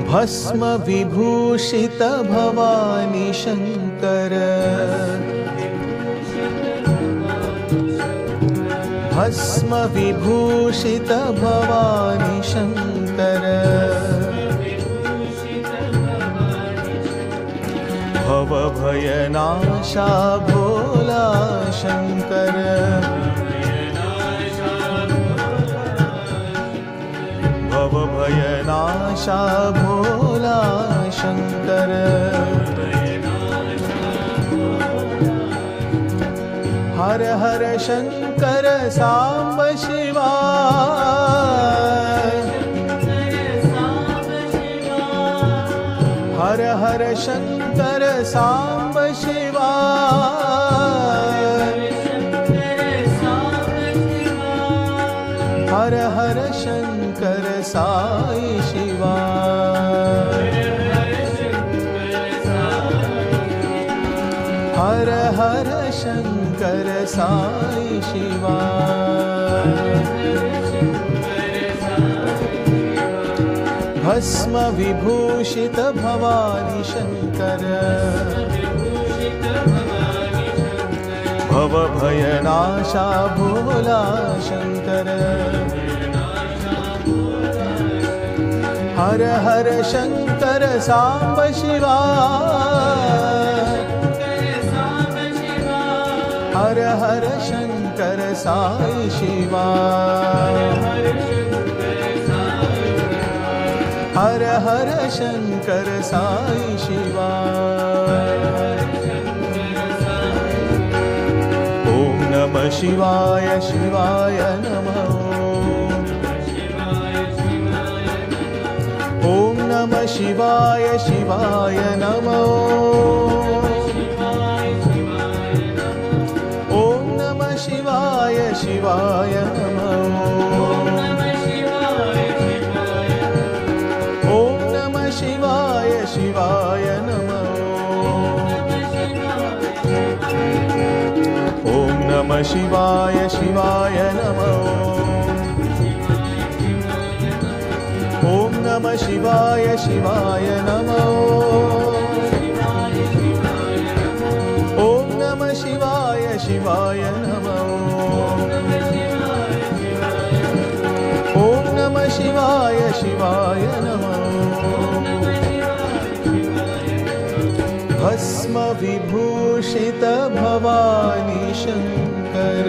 भस्म विभूषित भवानी शंकर, भस्म विभूषित भवानी शंकर, भव भयनाशा भोला शंकर, भव भयनाशा भोला शंकर, हर हर शंकर सांब शिवा, हर हर शंकर सांब शिवा, हर हर शंकर साई शिवा, हर हर शंकर साई शिवा, भस्म विभूषित भवानी शंकर, भव भयनाशा भोला शंकर, हर हर शंकर सांब शिवा, हर हर शंकर साई शिवा, हर हर शंकर साई शिवा। ओम नमः शिवाय शिवाय नमः, ओम नमः शिवाय शिवाय नमः, ओम नमः शिवाय शिवाय नमः, ओम नमः शिवाय शिवाय नमः, ओम नमः शिवाय शिवाय नमः, ओम नमः शिवाय शिवाय नमः, ओम नमः शिवाय शिवाय नमः, ओम नमः शिवाय शिवाय नमः। भस्म विभूषित भवानी शंकर,